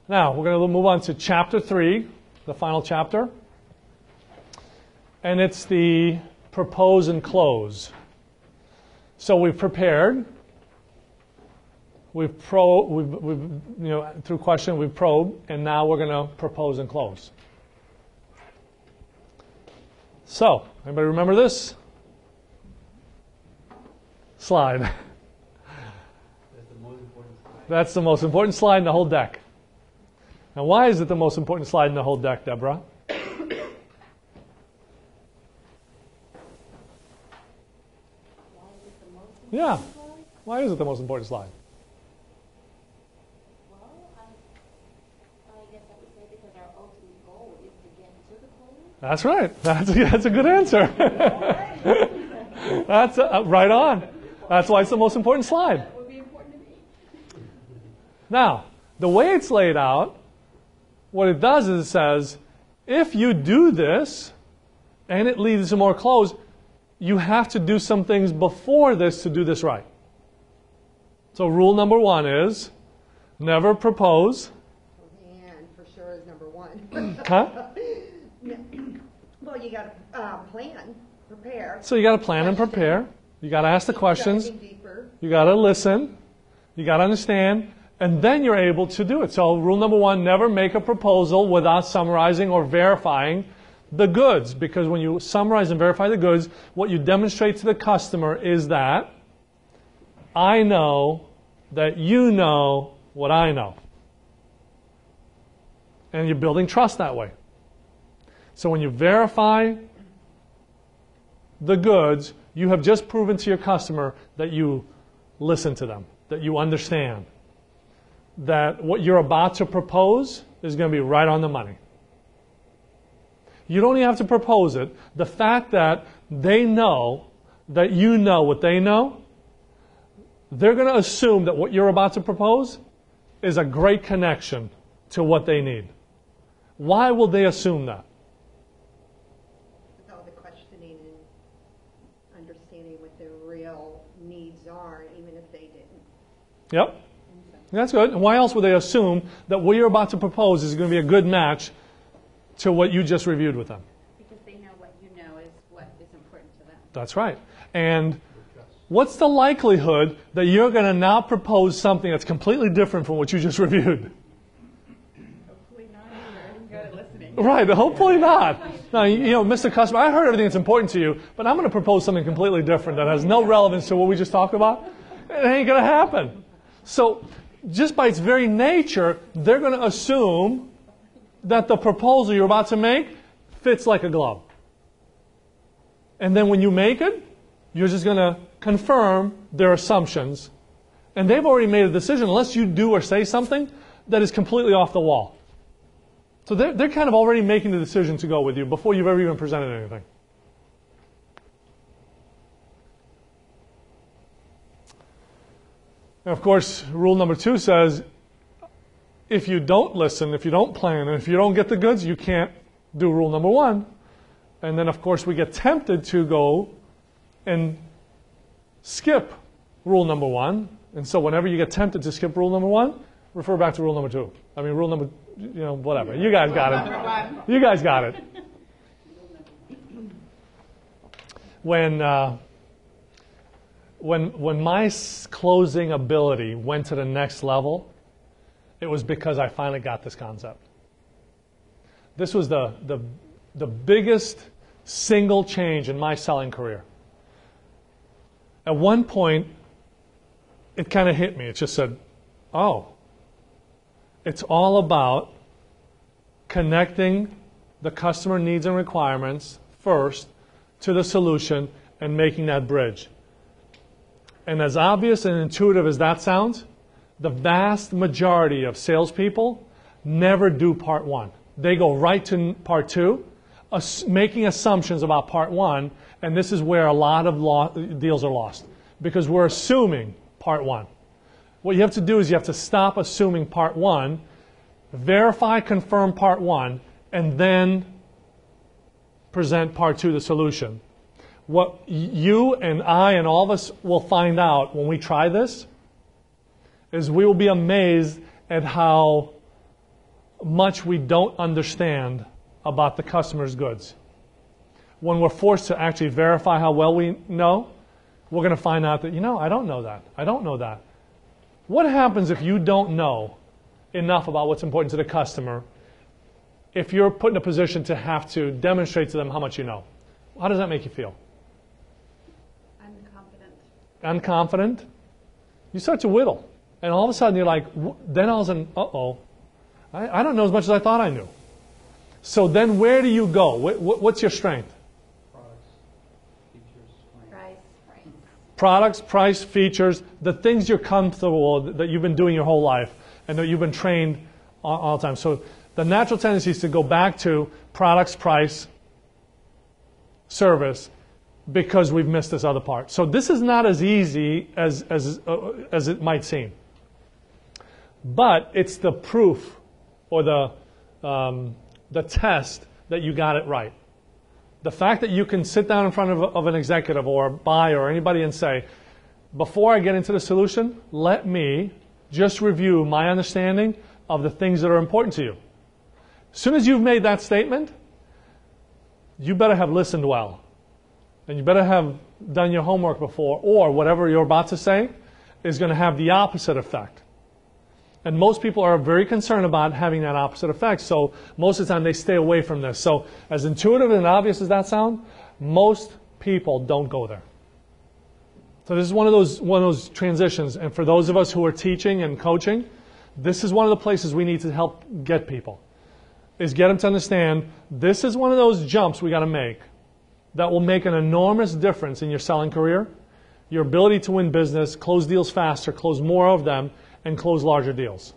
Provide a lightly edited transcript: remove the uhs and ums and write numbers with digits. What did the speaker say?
Now, we're going to move on to chapter 3, the final chapter. And it's the propose and close. So we've prepared. We've through question, we've probed, and now we're going to propose and close. So, anybody remember this slide? That's the most important slide in the whole deck. Now, why is it the most important slide in the whole deck, Deborah? Yeah. Why is it the most important slide? Well, I guess I would say because our ultimate goal is to get to the close. That's right. That's a good answer. That's right on. That's why it's the most important slide. That would be important to me. Now, the way it's laid out, what it does is it says, if you do this, and it leads to more close, you have to do some things before this to do this right. So rule number 1 is, never propose. And for sure is number 1. Huh? Well, you got to plan, prepare. So you got to plan and prepare. You got to ask the questions. Diving deeper. You got to listen. You got to understand. And then you're able to do it. So rule number 1, never make a proposal without summarizing or verifying the goods. Because when you summarize and verify the goods, what you demonstrate to the customer is that I know that you know what I know. And you're building trust that way. So when you verify the goods, you have just proven to your customer that you listen to them, that you understand, that what you're about to propose is going to be right on the money. You don't even have to propose it. The fact that they know that you know what they know, they're going to assume that what you're about to propose is a great connection to what they need. Why will they assume that? With all the questioning and understanding what their real needs are, even if they didn't. Yep. That's good. And why else would they assume that what you're about to propose is going to be a good match to what you just reviewed with them? Because they know what you know is what is important to them. That's right. And what's the likelihood that you're going to now propose something that's completely different from what you just reviewed? Hopefully not. I'm good at listening. Right, hopefully not. Now, Mr. Customer, I heard everything that's important to you, but I'm going to propose something completely different that has no relevance to what we just talked about. It ain't going to happen. So, just by its very nature, they're going to assume that the proposal you're about to make fits like a glove. And then when you make it, you're just going to confirm their assumptions. And they've already made a decision, unless you do or say something that is completely off the wall. So they're kind of already making the decision to go with you before you've ever even presented anything. And of course, rule number 2 says, if you don't listen, if you don't plan, and if you don't get the goods, you can't do rule number 1. And then, of course, we get tempted to go and skip rule number 1. And so whenever you get tempted to skip rule number 1, refer back to rule number 2. I mean, rule number, whatever. You guys got it. You guys got it. When my closing ability went to the next level, it was because I finally got this concept. This was the biggest single change in my selling career. At one point, it kind of hit me. It just said, oh, it's all about connecting the customer needs and requirements first to the solution and making that bridge. And as obvious and intuitive as that sounds, the vast majority of salespeople never do part 1. They go right to part 2, making assumptions about part 1, and this is where a lot of deals are lost, because we're assuming part 1. What you have to do is you have to stop assuming part 1, verify, confirm part 1, and then present part 2, the solution. What you and I and all of us will find out when we try this is we will be amazed at how much we don't understand about the customer's goods. When we're forced to actually verify how well we know, we're going to find out that, I don't know that. I don't know that. What happens if you don't know enough about what's important to the customer if you're put in a position to have to demonstrate to them how much you know? How does that make you feel? Unconfident? You start to whittle. And all of a sudden you're like, then all of a sudden, uh-oh, I don't know as much as I thought I knew. So then where do you go? What's your strength? Products, price, features, the things you're comfortable with, that you've been doing your whole life and that you've been trained all the time. So the natural tendency is to go back to products, price, service, because we've missed this other part. So this is not as easy as it might seem. But it's the proof or the test that you got it right. The fact that you can sit down in front of an executive or a buyer or anybody and say, before I get into the solution, let me just review my understanding of the things that are important to you. As soon as you've made that statement, you better have listened well. And you better have done your homework before, or whatever you're about to say is going to have the opposite effect. And most people are very concerned about having that opposite effect, so most of the time they stay away from this. So as intuitive and obvious as that sounds, most people don't go there. So this is one of those transitions, and for those of us who are teaching and coaching, this is one of the places we need to help get people, is get them to understand this is one of those jumps we got to make that will make an enormous difference in your selling career, your ability to win business, close deals faster, close more of them, and close larger deals.